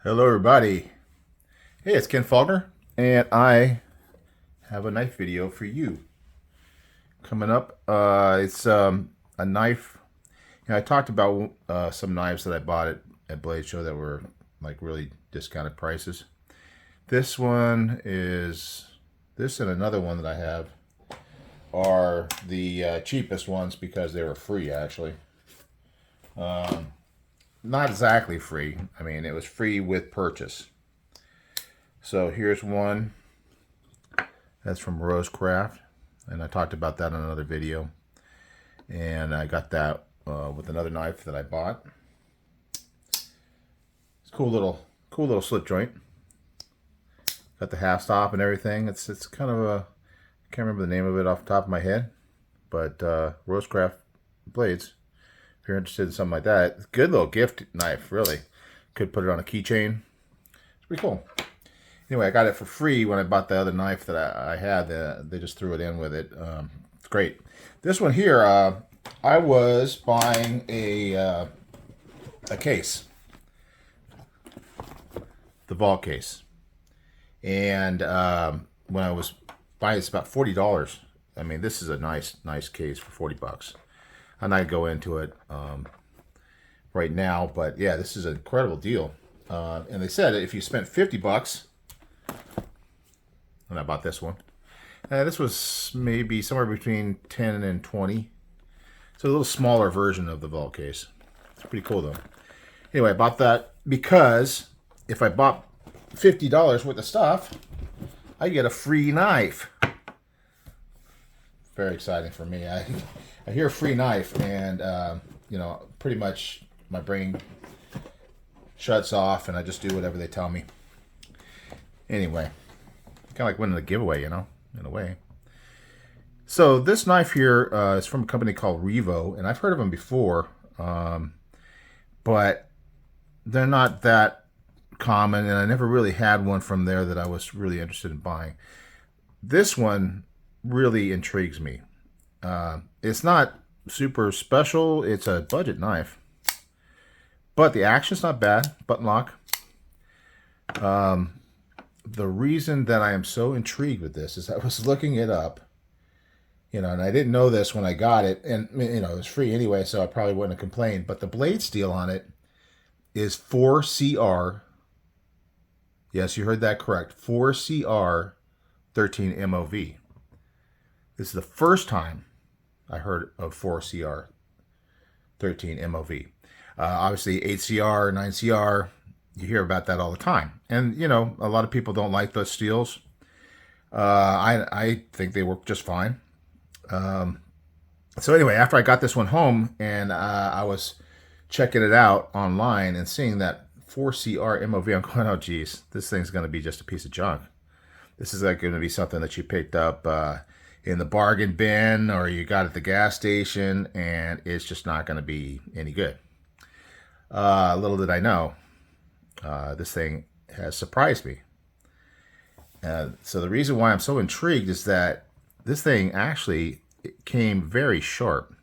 Hello everybody. Hey, it's Ken Faulkner, and I have a knife video for you. Coming up, it's a knife. I talked about some knives that I bought at Blade Show that were like really discounted prices. This one is, this and another one that I have are the cheapest ones because they were free actually. Not exactly free. I mean, it was free with purchase. So here's one that's from Rosecraft, and I talked about that in another video. And I got that with another knife that I bought. It's a cool little slip joint. Got the half stop and everything. It's kind of a, I can't remember the name of it off the top of my head, but Rosecraft blades. If you're interested in something like that, good little gift knife, really. Could put it on a keychain. It's pretty cool. Anyway, I got it for free when I bought the other knife that I had. They just threw it in with it. It's great. This one here, I was buying a case, the vault case, and when I was buying, it's about $40. I mean, this is a nice case for $40. I'm not gonna go into it right now, but yeah, this is an incredible deal. And they said if you spent $50, and I bought this one. This was maybe somewhere between 10 and 20. It's a little smaller version of the vault case. It's pretty cool though. Anyway, I bought that because if I bought $50 worth of stuff, I get a free knife. Very exciting for me. I hear a free knife and, you know, pretty much my brain shuts off and I just do whatever they tell me. Anyway, kind of like winning a giveaway, you know, in a way. So this knife here is from a company called Revo, and I've heard of them before, but they're not that common, and I never really had one from there that I was really interested in buying. This one really intrigues me. It's not super special. It's a budget knife, but the action's not bad. Button lock. The reason that I am so intrigued with this is I was looking it up, you know, and I didn't know this when I got it, and you know, it was free anyway, so I probably wouldn't have complained. But the blade steel on it is 4CR. Yes, you heard that correct. 4CR 13 MOV. This is the first time I heard of 4CR 13 MOV. Obviously 8CR, 9CR, you hear about that all the time. And, you know, a lot of people don't like those steels. I think they work just fine. So anyway, after I got this one home and I was checking it out online and seeing that 4CR MOV, I'm going, oh geez, this thing's going to be just a piece of junk. This is like going to be something that you picked up in the bargain bin or you got at the gas station, and it's just not going to be any good. Little did I know, this thing has surprised me. So the reason why I'm so intrigued is that this thing actually came very sharp.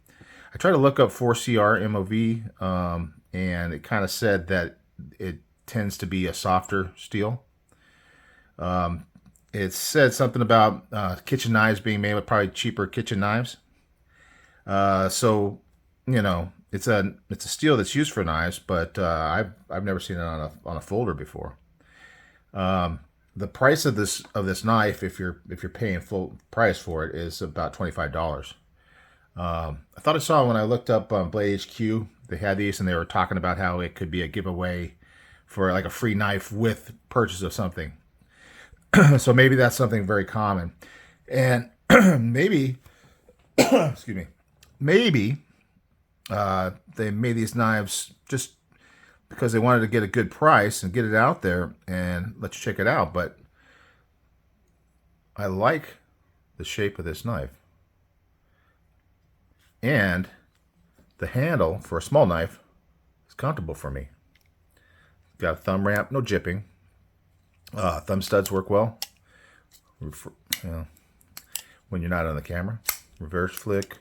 I tried to look up 4CR MOV, and it kind of said that it tends to be a softer steel. It said something about kitchen knives being made with probably cheaper kitchen knives. So, you know, it's a steel that's used for knives, but I've never seen it on a folder before. The price of this knife, if you're paying full price for it, is about $25. I thought I saw when I looked up on Blade HQ, they had these and they were talking about how it could be a giveaway for like a free knife with purchase of something. So maybe that's something very common, and maybe excuse me, maybe they made these knives just because they wanted to get a good price and get it out there and let you check it out. But I like the shape of this knife, and the handle for a small knife is comfortable for me. Got a thumb ramp, no jipping. Thumb studs work well, you know, when you're not on the camera. Reverse flick,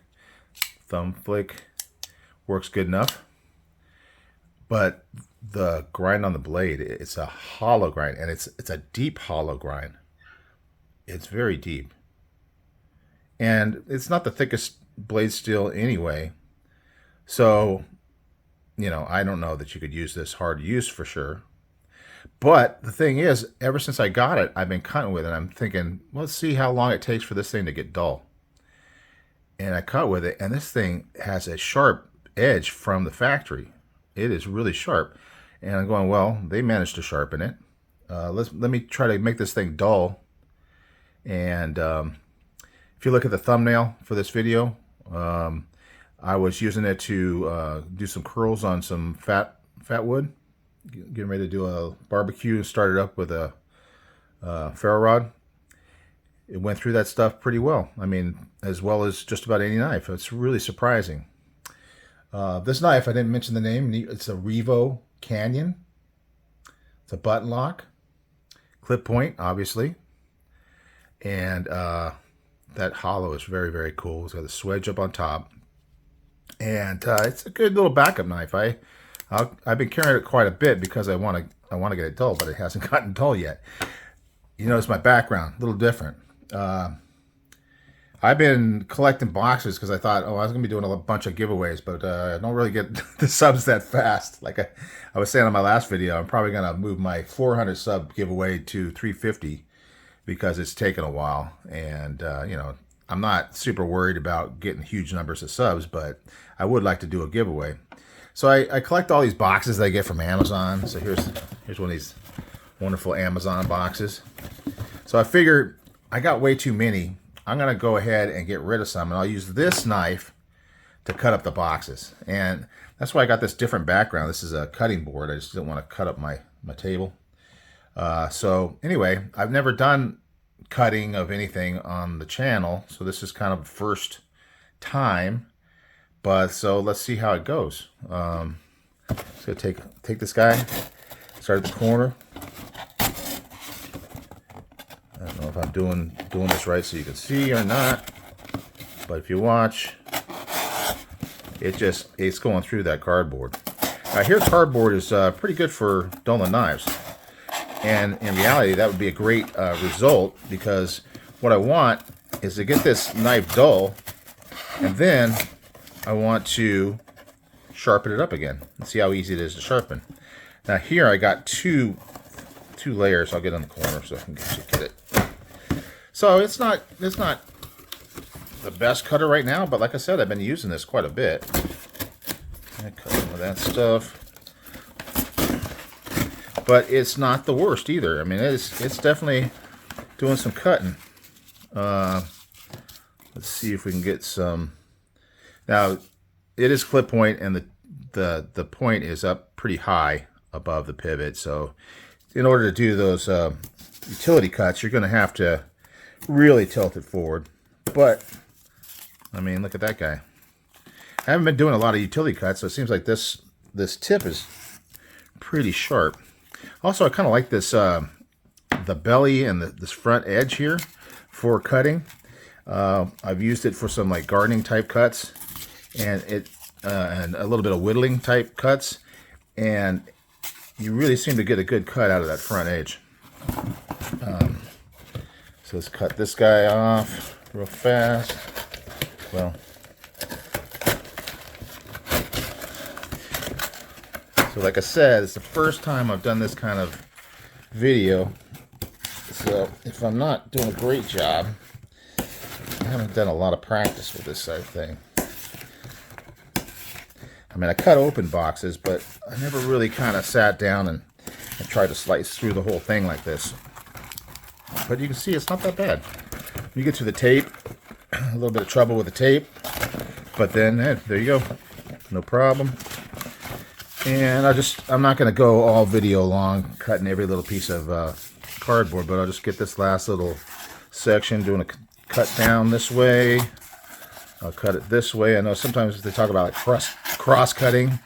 thumb flick, works good enough. But the grind on the blade. It's a hollow grind, and it's a deep hollow grind. It's very deep, and it's not the thickest blade steel anyway. So, you know, I don't know that you could use this hard use for sure. But the thing is, ever since I got it, I've been cutting with it. I'm thinking, well, let's see how long it takes for this thing to get dull. And I cut with it, and this thing has a sharp edge from the factory. It is really sharp. And I'm going, well, they managed to sharpen it. Let me try to make this thing dull. And if you look at the thumbnail for this video, I was using it to do some curls on some fat wood. Getting ready to do a barbecue and started up with a ferro rod. It went through that stuff pretty well. I mean, as well as just about any knife. It's really surprising. This knife, I didn't mention the name. It's a Revo Canyon. It's a button lock. Clip point, obviously. And that hollow is very, very cool. It's got a swedge up on top. And it's a good little backup knife. I've been carrying it quite a bit because I want to get it dull, but it hasn't gotten dull yet. You notice my background, a little different. I've been collecting boxes because I thought, oh, I was going to be doing a bunch of giveaways, but I don't really get the subs that fast. Like I was saying on my last video, I'm probably going to move my 400 sub giveaway to 350 because it's taken a while. And, you know, I'm not super worried about getting huge numbers of subs, but I would like to do a giveaway. So I collect all these boxes that I get from Amazon. So here's one of these wonderful Amazon boxes. So I figured I got way too many. I'm going to go ahead and get rid of some, and I'll use this knife to cut up the boxes. And that's why I got this different background. This is a cutting board. I just didn't want to cut up my table. So anyway, I've never done cutting of anything on the channel, so this is kind of the first time. But so let's see how it goes. So take this guy, start at the corner. I don't know if I'm doing this right so you can see or not, but if you watch, it's going through that cardboard. Now here, cardboard is pretty good for dulling knives, and in reality that would be a great result, because what I want is to get this knife dull, and then I want to sharpen it up again and see how easy it is to sharpen. Now here I got two layers. I'll get on the corner so I can get it. So it's not the best cutter right now, but like I said, I've been using this quite a bit. I cut some of that stuff, but it's not the worst either. I mean, it's definitely doing some cutting. Let's see if we can get some. Now, it is clip point, and the point is up pretty high above the pivot. So in order to do those utility cuts, you're going to have to really tilt it forward. But, I mean, look at that guy. I haven't been doing a lot of utility cuts, so it seems like this tip is pretty sharp. Also, I kind of like this, the belly and this front edge here for cutting. I've used it for some like gardening type cuts, and and a little bit of whittling type cuts, and you really seem to get a good cut out of that front edge. So let's cut this guy off real fast. Well, so like I said, it's the first time I've done this kind of video, so if I'm not doing a great job, I haven't done a lot of practice with this side of thing. I mean, I cut open boxes, but I never really kind of sat down and tried to slice through the whole thing like this. But you can see it's not that bad. You get to the tape, a little bit of trouble with the tape, but then hey, there you go, no problem. And I'm not going to go all video long cutting every little piece of cardboard, but I'll just get this last little section, doing a cut down this way. I'll cut it this way. I know sometimes they talk about like cross cutting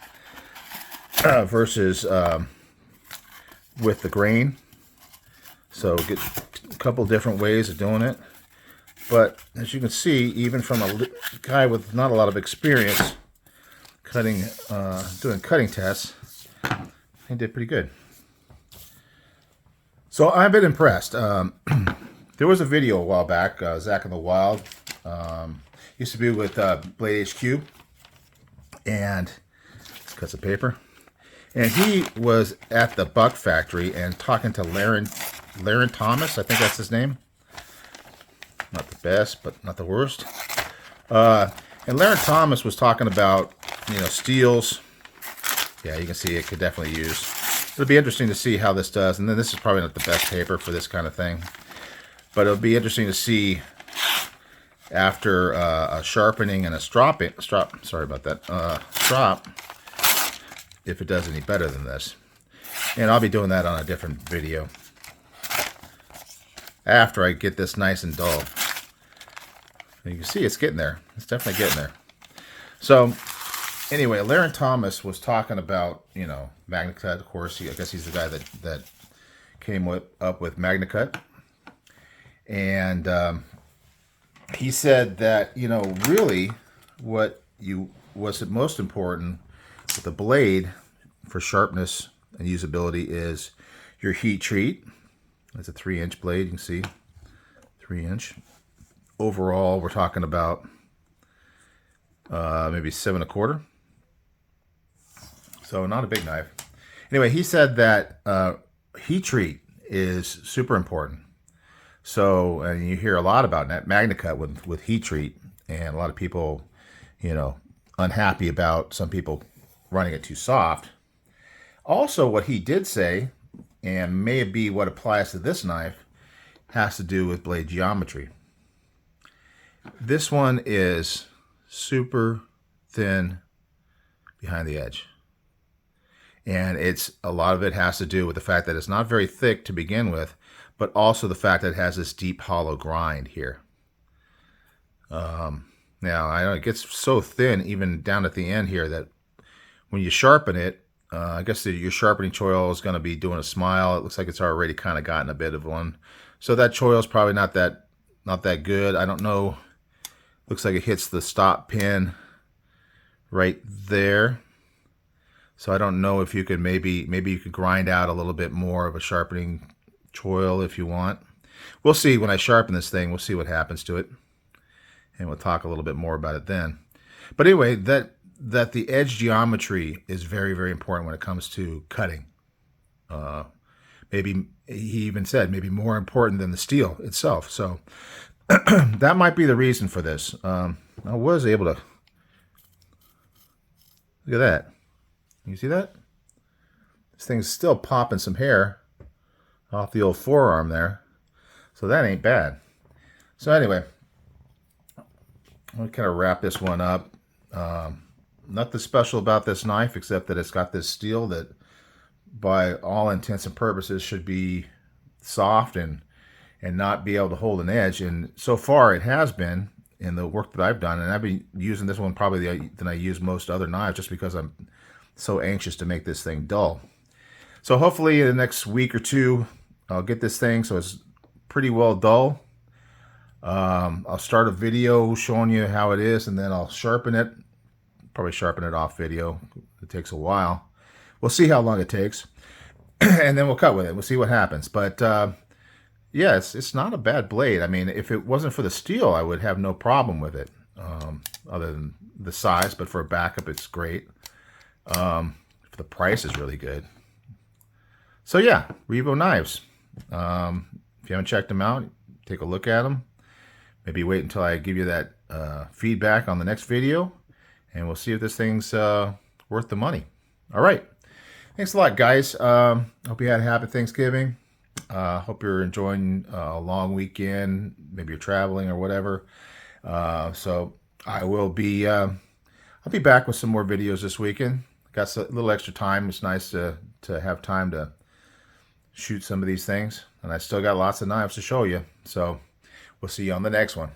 versus with the grain. So get a couple different ways of doing it. But as you can see, even from a guy with not a lot of experience cutting, doing cutting tests, he did pretty good. So I've been impressed. There was a video a while back, Zach in the Wild. Used to be with Blade HQ. And let's cut some paper. And he was at the Buck Factory and talking to Laren Thomas. I think that's his name. Not the best, but not the worst. And Laren Thomas was talking about, steels. Yeah, you can see it could definitely use. It'll be interesting to see how this does. And then this is probably not the best paper for this kind of thing. But it'll be interesting to see after a sharpening and a strop, if it does any better than this. And I'll be doing that on a different video after I get this nice and dull. You can see it's getting there. It's definitely getting there. So anyway, Laren Thomas was talking about, MagnaCut. Of course, I guess he's the guy that came up with MagnaCut. And he said that, really what's most important with the blade for sharpness and usability is your heat treat. It's a 3-inch blade, you can see, 3-inch. Overall, we're talking about maybe 7 1/4. So not a big knife. Anyway, he said that heat treat is super important. So, and you hear a lot about that MagnaCut with heat treat, and a lot of people, unhappy about some people running it too soft. Also, what he did say, and may be what applies to this knife, has to do with blade geometry. This one is super thin behind the edge. And a lot of it has to do with the fact that it's not very thick to begin with, but also the fact that it has this deep hollow grind here. Now, I know it gets so thin even down at the end here that when you sharpen it, I guess your sharpening choil is going to be doing a smile. It looks like it's already kind of gotten a bit of one. So that choil is probably not that good. I don't know. Looks like it hits the stop pin right there. So I don't know if you could maybe you could grind out a little bit more of a sharpening choil if you want. We'll see when I sharpen this thing. We'll see what happens to it. And we'll talk a little bit more about it then. But anyway, that the edge geometry is very, very important when it comes to cutting. Maybe he even said maybe more important than the steel itself. So that might be the reason for this. I was able to look at that. You see that? This thing's still popping some hair off the old forearm there. So that ain't bad. So anyway, I'm going to kind of wrap this one up. Nothing special about this knife except that it's got this steel that by all intents and purposes should be soft and not be able to hold an edge. And so far it has been in the work that I've done. And I've been using this one probably than I use most other knives just because I'm so anxious to make this thing dull. So hopefully in the next week or two, I'll get this thing so it's pretty well dull. I'll start a video showing you how it is, and then I'll sharpen it. Probably sharpen it off video. It takes a while. We'll see how long it takes. And then we'll cut with it. We'll see what happens. But yeah, it's not a bad blade. I mean, if it wasn't for the steel, I would have no problem with it, other than the size. But for a backup, it's great. The price is really good. So yeah, Revo knives. If you haven't checked them out, take a look at them. Maybe wait until I give you that feedback on the next video, and we'll see if this thing's worth the money. All right. Thanks a lot, guys. Hope you had a happy Thanksgiving. Hope you're enjoying a long weekend. Maybe you're traveling or whatever. So I'll be back with some more videos this weekend. Got a little extra time. It's nice to have time to shoot some of these things. And I still got lots of knives to show you. So we'll see you on the next one.